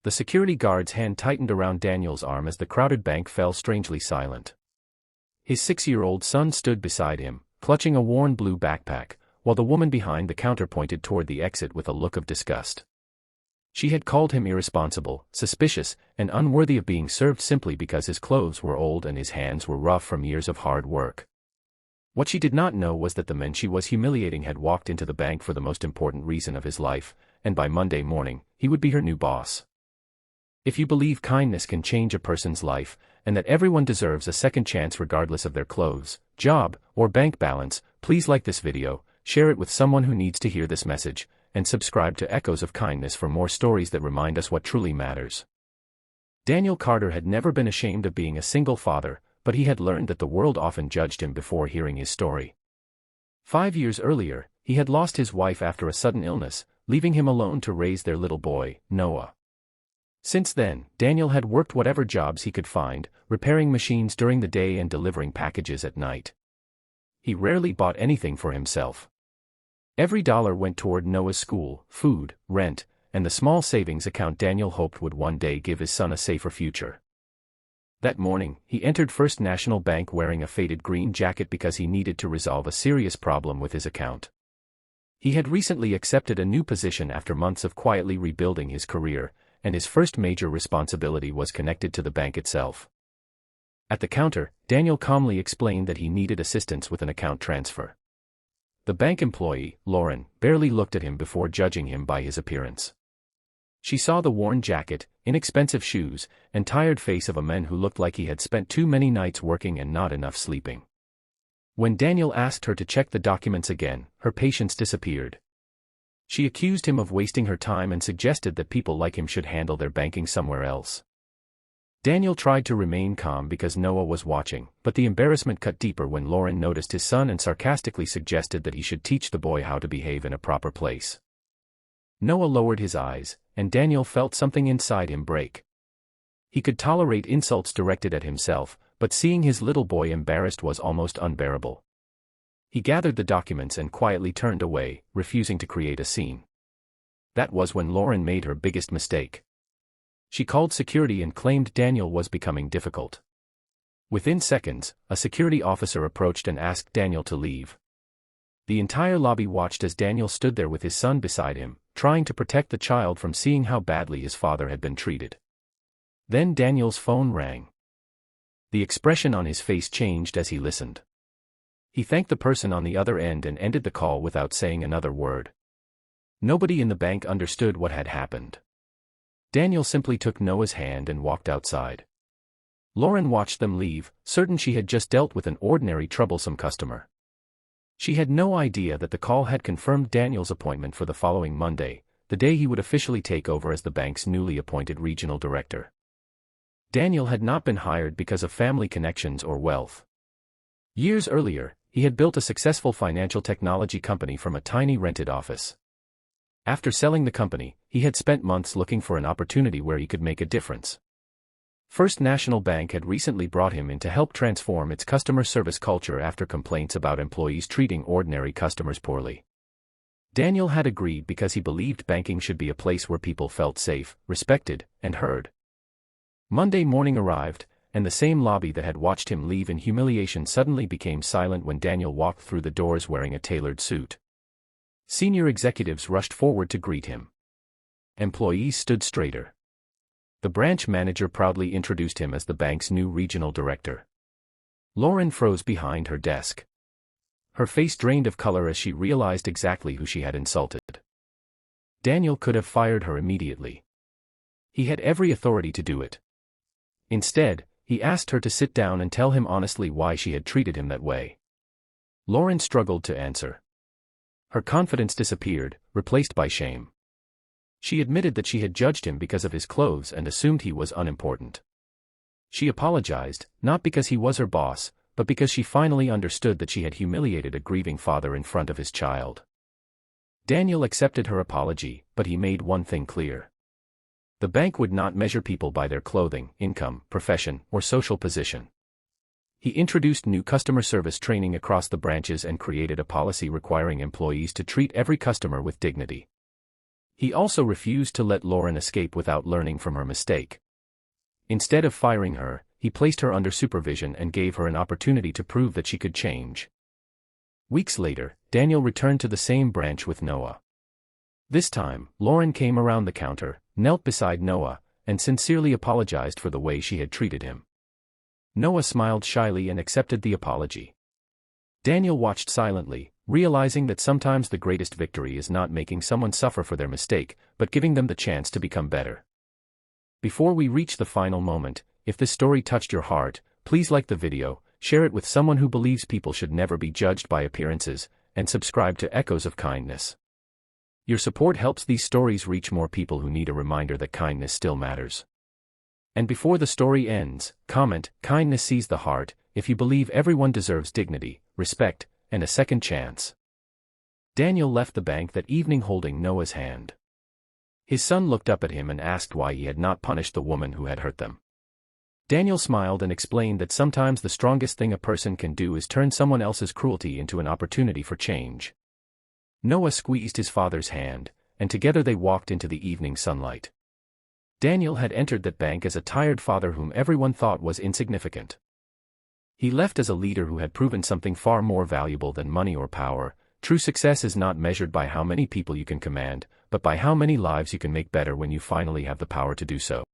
The security guard's hand tightened around Daniel's arm as the crowded bank fell strangely silent. His 6-year-old son stood beside him, clutching a worn blue backpack, while the woman behind the counter pointed toward the exit with a look of disgust. She had called him irresponsible, suspicious, and unworthy of being served simply because his clothes were old and his hands were rough from years of hard work. What she did not know was that the man she was humiliating had walked into the bank for the most important reason of his life, and by Monday morning, he would be her new boss. If you believe kindness can change a person's life, and that everyone deserves a second chance regardless of their clothes, job, or bank balance, please like this video, share it with someone who needs to hear this message, and subscribe to Echoes of Kindness for more stories that remind us what truly matters. Daniel Carter had never been ashamed of being a single father, but he had learned that the world often judged him before hearing his story. 5 years earlier, he had lost his wife after a sudden illness, leaving him alone to raise their little boy, Noah. Since then, Daniel had worked whatever jobs he could find, repairing machines during the day and delivering packages at night. He rarely bought anything for himself. Every dollar went toward Noah's school, food, rent, and the small savings account Daniel hoped would one day give his son a safer future. That morning, he entered First National Bank wearing a faded green jacket because he needed to resolve a serious problem with his account. He had recently accepted a new position after months of quietly rebuilding his career, and his first major responsibility was connected to the bank itself. At the counter, Daniel calmly explained that he needed assistance with an account transfer. The bank employee, Lauren, barely looked at him before judging him by his appearance. She saw the worn jacket, inexpensive shoes, and tired face of a man who looked like he had spent too many nights working and not enough sleeping. When Daniel asked her to check the documents again, her patience disappeared. She accused him of wasting her time and suggested that people like him should handle their banking somewhere else. Daniel tried to remain calm because Noah was watching, but the embarrassment cut deeper when Lauren noticed his son and sarcastically suggested that he should teach the boy how to behave in a proper place. Noah lowered his eyes, and Daniel felt something inside him break. He could tolerate insults directed at himself, but seeing his little boy embarrassed was almost unbearable. He gathered the documents and quietly turned away, refusing to create a scene. That was when Lauren made her biggest mistake. She called security and claimed Daniel was becoming difficult. Within seconds, a security officer approached and asked Daniel to leave. The entire lobby watched as Daniel stood there with his son beside him, trying to protect the child from seeing how badly his father had been treated. Then Daniel's phone rang. The expression on his face changed as he listened. He thanked the person on the other end and ended the call without saying another word. Nobody in the bank understood what had happened. Daniel simply took Noah's hand and walked outside. Lauren watched them leave, certain she had just dealt with an ordinary troublesome customer. She had no idea that the call had confirmed Daniel's appointment for the following Monday, the day he would officially take over as the bank's newly appointed regional director. Daniel had not been hired because of family connections or wealth. Years earlier, he had built a successful financial technology company from a tiny rented office. After selling the company, he had spent months looking for an opportunity where he could make a difference. First National Bank had recently brought him in to help transform its customer service culture after complaints about employees treating ordinary customers poorly. Daniel had agreed because he believed banking should be a place where people felt safe, respected, and heard. Monday morning arrived, and the same lobby that had watched him leave in humiliation suddenly became silent when Daniel walked through the doors wearing a tailored suit. Senior executives rushed forward to greet him. Employees stood straighter. The branch manager proudly introduced him as the bank's new regional director. Lauren froze behind her desk. Her face drained of color as she realized exactly who she had insulted. Daniel could have fired her immediately. He had every authority to do it. Instead, he asked her to sit down and tell him honestly why she had treated him that way. Lauren struggled to answer. Her confidence disappeared, replaced by shame. She admitted that she had judged him because of his clothes and assumed he was unimportant. She apologized, not because he was her boss, but because she finally understood that she had humiliated a grieving father in front of his child. Daniel accepted her apology, but he made one thing clear. The bank would not measure people by their clothing, income, profession, or social position. He introduced new customer service training across the branches and created a policy requiring employees to treat every customer with dignity. He also refused to let Lauren escape without learning from her mistake. Instead of firing her, he placed her under supervision and gave her an opportunity to prove that she could change. Weeks later, Daniel returned to the same branch with Noah. This time, Lauren came around the counter, knelt beside Noah, and sincerely apologized for the way she had treated him. Noah smiled shyly and accepted the apology. Daniel watched silently, realizing that sometimes the greatest victory is not making someone suffer for their mistake, but giving them the chance to become better. Before we reach the final moment, if this story touched your heart, please like the video, share it with someone who believes people should never be judged by appearances, and subscribe to Echoes of Kindness. Your support helps these stories reach more people who need a reminder that kindness still matters. And before the story ends, comment, "Kindness sees the heart," if you believe everyone deserves dignity, respect, and a second chance. Daniel left the bank that evening holding Noah's hand. His son looked up at him and asked why he had not punished the woman who had hurt them. Daniel smiled and explained that sometimes the strongest thing a person can do is turn someone else's cruelty into an opportunity for change. Noah squeezed his father's hand, and together they walked into the evening sunlight. Daniel had entered that bank as a tired father whom everyone thought was insignificant. He left as a leader who had proven something far more valuable than money or power. True success is not measured by how many people you can command, but by how many lives you can make better when you finally have the power to do so.